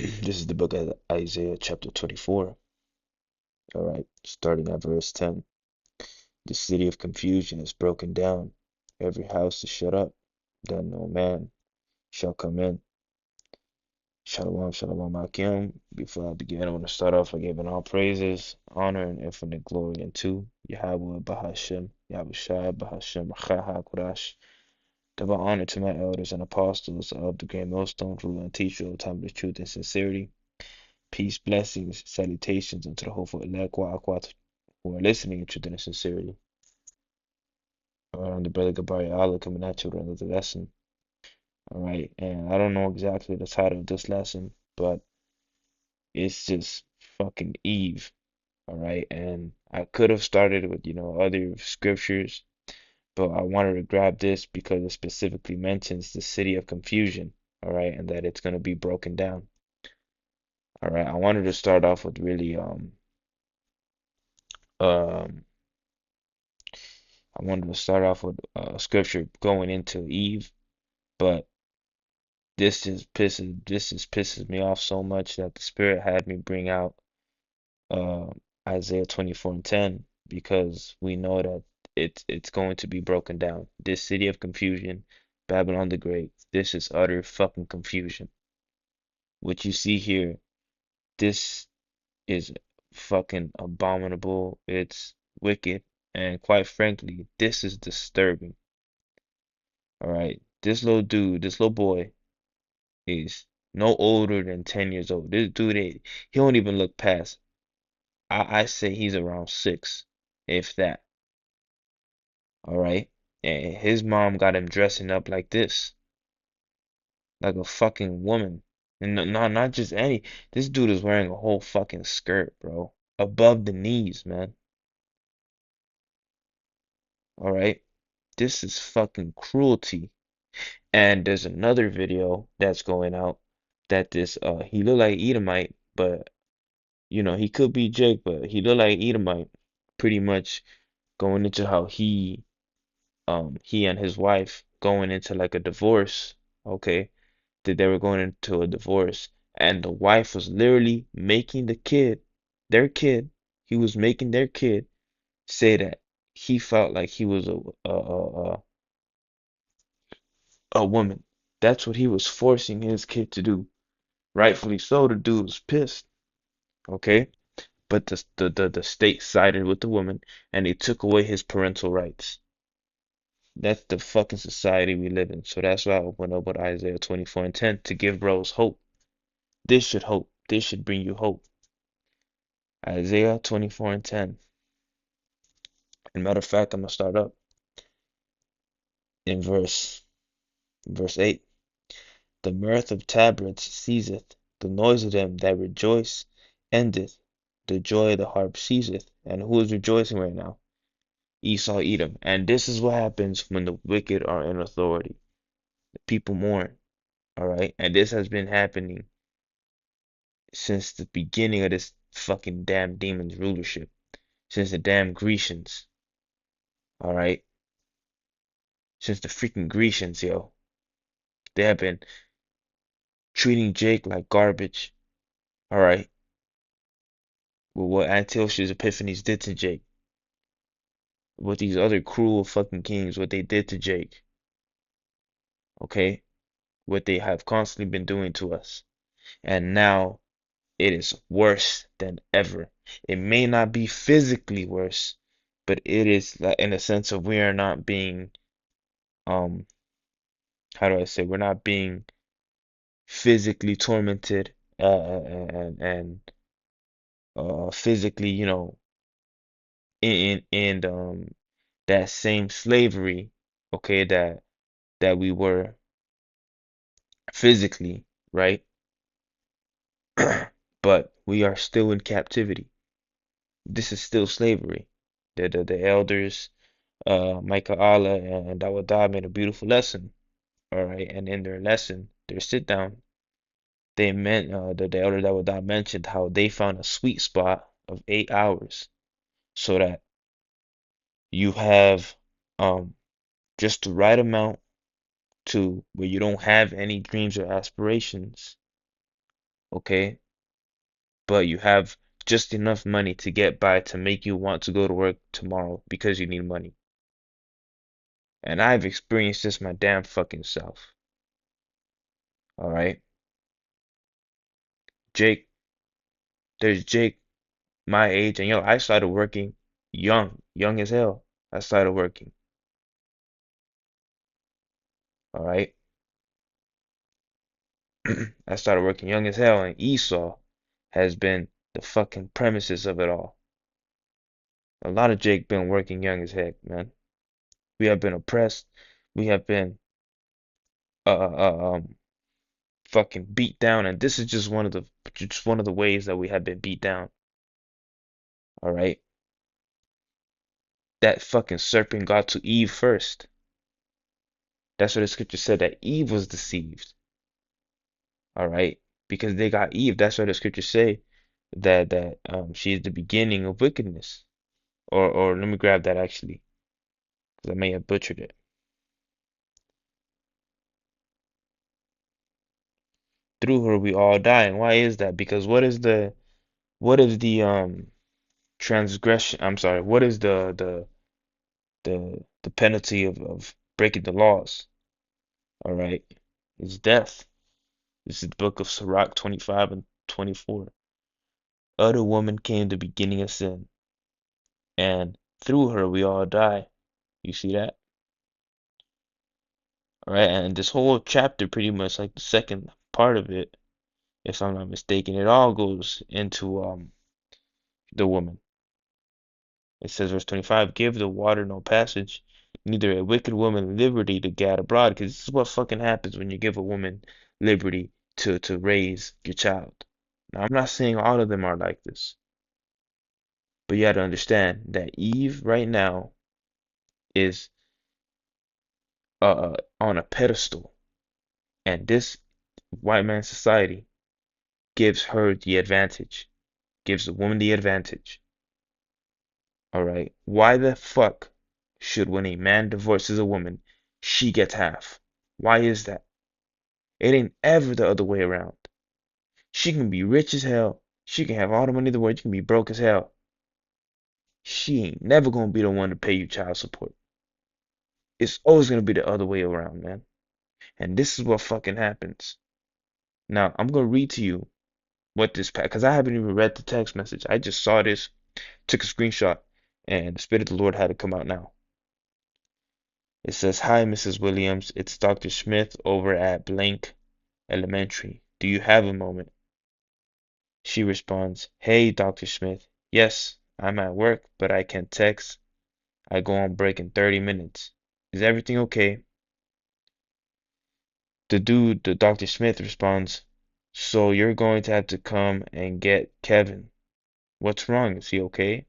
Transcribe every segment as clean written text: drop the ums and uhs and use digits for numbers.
This is the book of Isaiah, chapter 24. All right, starting at verse 10. The city of confusion is broken down, every house is shut up, that no man shall come in. Shalom, shalom, Akim. Before I begin, I want to start off by giving all praises, honor, and infinite glory unto Yahweh Bahashem, Yahushua Bahashem, Rachaha Kodash. Give honor to my elders and apostles of the great millstone, ruler and teacher of the time of the truth and sincerity. Peace, blessings, salutations unto the hopeful elect who are listening in truth and sincerity. I'm the brother Gabari Allah coming at you with another lesson. All right, and I don't know exactly the title of this lesson, but it's just fucking Eve. All right, and I could have started with, other scriptures, but I wanted to grab this because it specifically mentions the city of confusion. All right, and that it's going to be broken down. All right, I wanted to start off with really um I wanted to start off with scripture going into Eve, but this just pisses me off so much that the Spirit had me bring out uh, Isaiah 24:10 because we know that it's going to be broken down. This city of confusion, Babylon the Great, this is utter fucking confusion. What you see here, this is fucking abominable. It's wicked, and quite frankly, this is disturbing. All right. This little dude, this little boy is no older than 10 years old. This dude, he don't even look past. I say he's around 6, if that. All right. And his mom got him dressing up like this, like a fucking woman. And not just any. This dude is wearing a whole fucking skirt, bro. Above the knees, man. All right. This is fucking cruelty. And there's another video that's going out that this he looked like Edomite, but he could be Jake, but he looked like Edomite, pretty much going into how he and his wife going into like a divorce, okay? That they were going into a divorce, and the wife was literally making their kid, he was making their kid say that he felt like he was a woman. That's what he was forcing his kid to do. Rightfully so, the dude was pissed, okay? But the state sided with the woman and they took away his parental rights. That's the fucking society we live in. So that's why I opened up with Isaiah 24:10 to give bros hope. This should hope. This should bring you hope. Isaiah 24:10. And matter of fact, I'm gonna start up in verse 8. The mirth of tabrets ceaseth, the noise of them that rejoice endeth, the joy of the harp ceaseth. And who is rejoicing right now? Esau, Edom. And this is what happens when the wicked are in authority. The people mourn. All right. And this has been happening since the beginning of this fucking damn demon's rulership. Since the damn Grecians. All right. Since the freaking Grecians, yo. They have been treating Jake like garbage. All right. With what Antiochus Epiphanes did to Jake. What these other cruel fucking kings, what they did to Jake. Okay. What they have constantly been doing to us. And now it is worse than ever. It may not be physically worse, but it is like in a sense of we are not being um how do I say we're not being physically tormented and physically, in that same slavery, okay, that we were physically, right? But we are still in captivity. This is still slavery. The elders Micah Allah and Dawada made a beautiful lesson. All right, and in their lesson, their sit down, they meant the elder Dawada mentioned how they found a sweet spot of 8 hours, so that you have um just the right amount to where you don't have any dreams or aspirations, okay? But you have just enough money to get by to make you want to go to work tomorrow because you need money. And I've experienced this my damn fucking self. All right? Jake, there's Jake, my age, and yo, I started working young as hell. I started working. All right? I started working young as hell, and Esau has been the fucking premises of it all. A lot of Jake been working young as heck, man. We have been oppressed. We have been uh, uh, uh, um fucking beat down, and this is just one of the ways that we have been beat down. All right, that fucking serpent got to Eve first. That's what the scripture said, that Eve was deceived. All right, because they got Eve. That's what the scriptures say, that she is the beginning of wickedness. Or let me grab that actually, because I may have butchered it. Through her we all die. And why is that? Because what is the transgression? I'm sorry. What is the penalty of breaking the laws? All right, it's death. This is the book of Sirach 25 and 24. Other woman came the beginning of sin, and through her we all die. You see that? All right, and this whole chapter, pretty much like the second part of it, if I'm not mistaken, it all goes into the woman. It says, verse 25, give the water no passage, neither a wicked woman liberty to gad abroad. Because this is what fucking happens when you give a woman liberty to raise your child. Now, I'm not saying all of them are like this, but you got to understand that Eve right now is on a pedestal, and this white man society gives her the advantage, gives the woman the advantage. All right. Why the fuck should when a man divorces a woman, she gets half? Why is that? It ain't ever the other way around. She can be rich as hell. She can have all the money in the world. You can be broke as hell. She ain't never gonna be the one to pay you child support. It's always gonna be the other way around, man. And this is what fucking happens. Now, I'm gonna read to you what this because I haven't even read the text message. I just saw this, took a screenshot, and the Spirit of the Lord had to come out now. It says, "Hi, Mrs. Williams. It's Dr. Smith over at Blank Elementary. Do you have a moment?" She responds, "Hey, Dr. Smith. Yes, I'm at work, but I can text. I go on break in 30 minutes. Is everything okay?" The Dr. Smith responds, "So you're going to have to come and get Kevin. What's wrong? Is he okay?"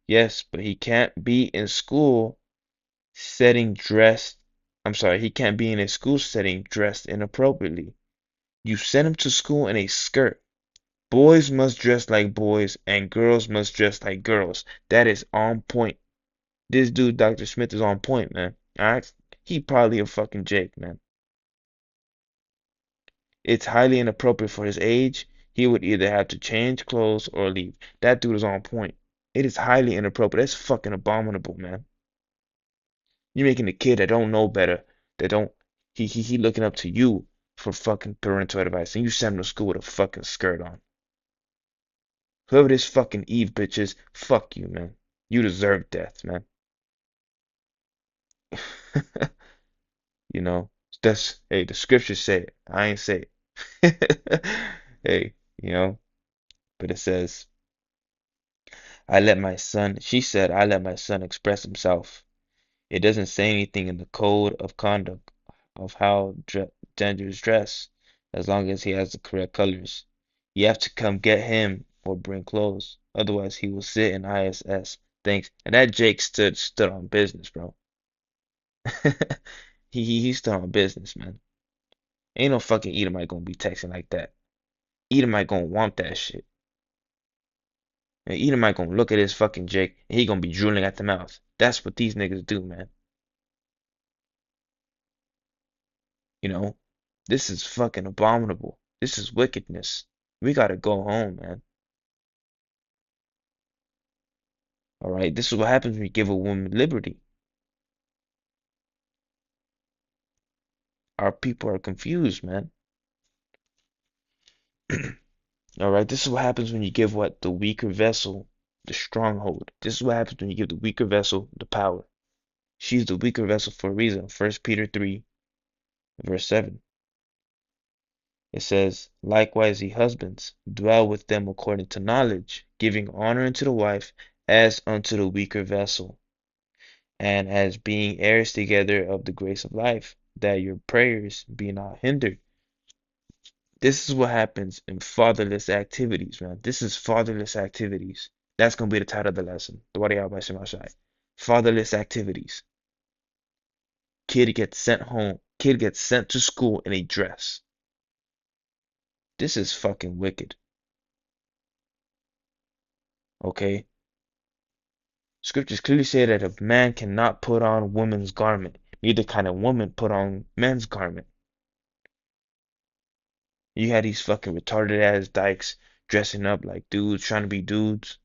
"Yes, but he can't be in school setting dressed. I'm sorry, he can't be in a school setting dressed inappropriately. You send him to school in a skirt. Boys must dress like boys and girls must dress like girls. That is on point." This dude, Dr. Smith, is on point, man. Alright? He probably a fucking Jake, man. It's highly inappropriate for his age. He would either have to change clothes or leave. That dude is on point. It is highly inappropriate. That's fucking abominable, man. You're making a kid that don't know better, that don't he looking up to you for fucking parental advice, and you send him to school with a fucking skirt on. Whoever this fucking Eve bitch is, fuck you, man. You deserve death, man. You know, that's hey, the scriptures say it. I ain't say it. Hey, you know, but it says, she said, I let my son express himself. It doesn't say anything in the code of conduct of how genders dress, as long as he has the correct colors. You have to come get him or bring clothes. Otherwise, he will sit in ISS. Thanks. And that Jake stood on business, bro. He stood on business, man. Ain't no fucking Edomite gonna be texting like that. Edomite gonna want that shit. And Edomite gonna look at his fucking Jake and he gonna be drooling at the mouth. That's what these niggas do, man. You know, this is fucking abominable. This is wickedness. We gotta go home, man. All right, this is what happens when you give a woman liberty. Our people are confused, man. All right, this is what happens when you give what the weaker vessel the stronghold. This is what happens when you give the weaker vessel the power. She's the weaker vessel for a reason. First Peter 3, verse 7. It says, likewise, ye husbands, dwell with them according to knowledge, giving honor unto the wife as unto the weaker vessel, and as being heirs together of the grace of life, that your prayers be not hindered. This is what happens in fatherless activities, man. This is fatherless activities. That's gonna be the title of the lesson. Fatherless activities. Kid gets sent home. Kid gets sent to school in a dress. This is fucking wicked. Okay? Scriptures clearly say that a man cannot put on woman's garment, neither can a woman put on men's garment. You had these fucking retarded ass dykes dressing up like dudes, trying to be dudes.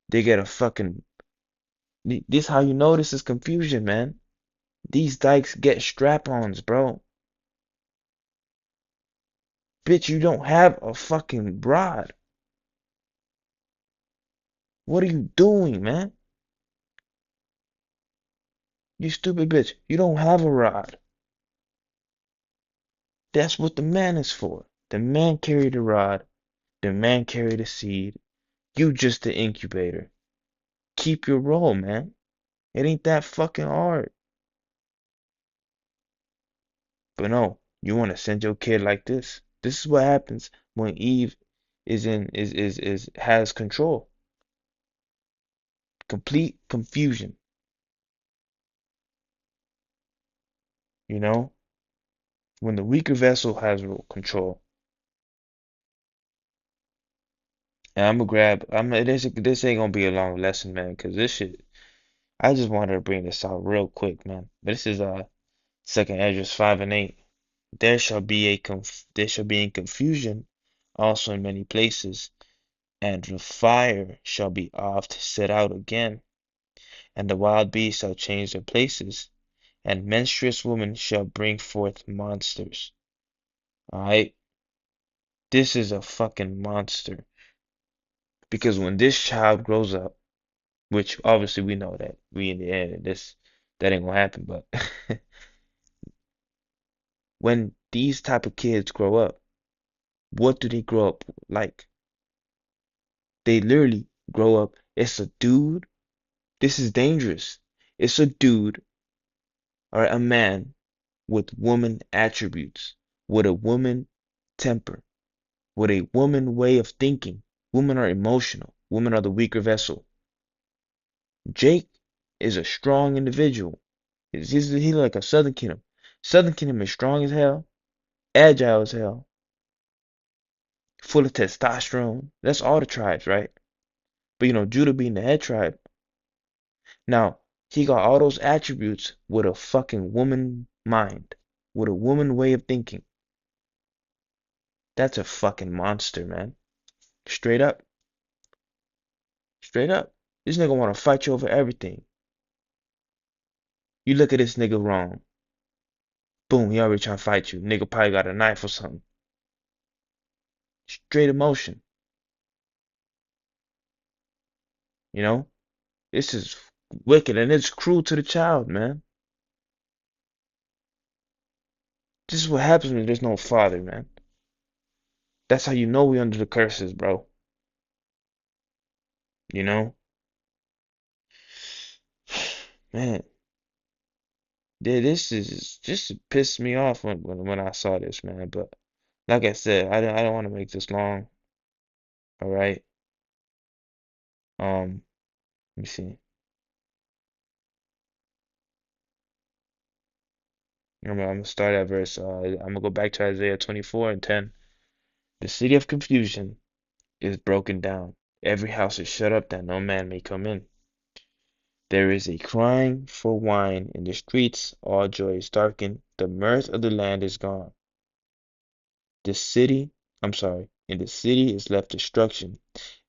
They get a fucking. This how you know this is confusion, man. These dykes get strap-ons, bro. Bitch, you don't have a fucking rod. What are you doing, man? You stupid bitch. You don't have a rod. That's what the man is for. The man carried the rod. The man carried the seed. You just the incubator. Keep your role, man. It ain't that fucking hard. But no, you want to send your kid like this. This is what happens when Eve is has control. Complete confusion, you know? When the weaker vessel has control. And I'm gonna grab. This ain't gonna be a long lesson, man, because this shit. I just wanted to bring this out real quick, man. But this is Second Ezra 5:8. There shall be in confusion also in many places, and the fire shall be oft set out again, and the wild beasts shall change their places, and menstruous women shall bring forth monsters. All right, this is a fucking monster because when this child grows up, which obviously we know that we in the end that ain't gonna happen, but when these type of kids grow up, what do they grow up like? They literally grow up. It's a dude. This is dangerous. It's a dude or a man with woman attributes, with a woman temper, with a woman way of thinking. Women are emotional. Women are the weaker vessel. Jake is a strong individual. He's like a Southern Kingdom. Southern Kingdom is strong as hell, agile as hell, full of testosterone. That's all the tribes, right? But Judah being the head tribe. Now, he got all those attributes with a fucking woman mind, with a woman way of thinking. That's a fucking monster, man. Straight up. Straight up. This nigga wanna fight you over everything. You look at this nigga wrong. Boom, he already trying to fight you. Nigga probably got a knife or something. Straight emotion. You know? This is wicked and it's cruel to the child, man. This is what happens when there's no father, man. That's how you know we under the curses, bro. You know? Man, this is just pissed me off when I saw this, man. But like I said, I don't want to make this long. All right. Let me see. I'm gonna start at verse. I'm gonna go back to Isaiah 24:10. The city of confusion is broken down. Every house is shut up that no man may come in. There is a crying for wine in the streets. All joy is darkened. The mirth of the land is gone. The city I'm sorry. And the city is left destruction,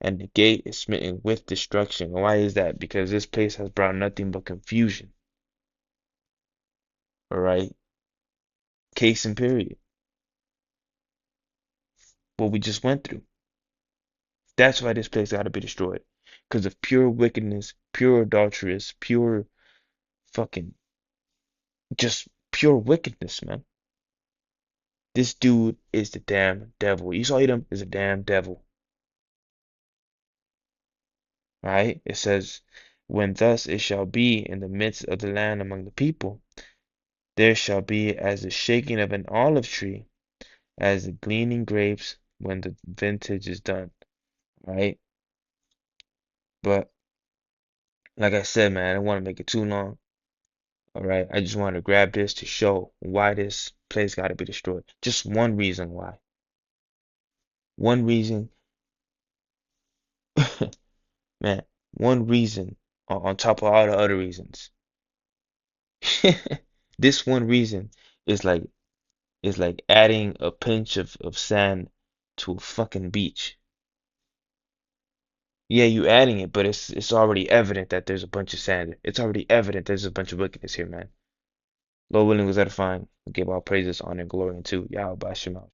and the gate is smitten with destruction. Why is that? Because this place has brought nothing but confusion. All right. Case and period. What we just went through. That's why this place got to be destroyed. Because of pure wickedness, pure adulterous, pure fucking, just pure wickedness, man. This dude is the damn devil. Esau Edom is a damn devil. Right? It says, when thus it shall be in the midst of the land among the people, there shall be as the shaking of an olive tree, as the gleaning grapes when the vintage is done. Right? But like I said, man, I don't want to make it too long. All right, I just want to grab this to show why this place got to be destroyed. Just one reason why. One reason, man, one reason on top of all the other reasons. This one reason is like adding a pinch of sand to a fucking beach. Yeah, you adding it, but it's already evident that there's a bunch of sand. It's already evident there's a bunch of wickedness here, man. Lord willing was edifying. We give all praises, honor, and glory unto Yahweh Shema.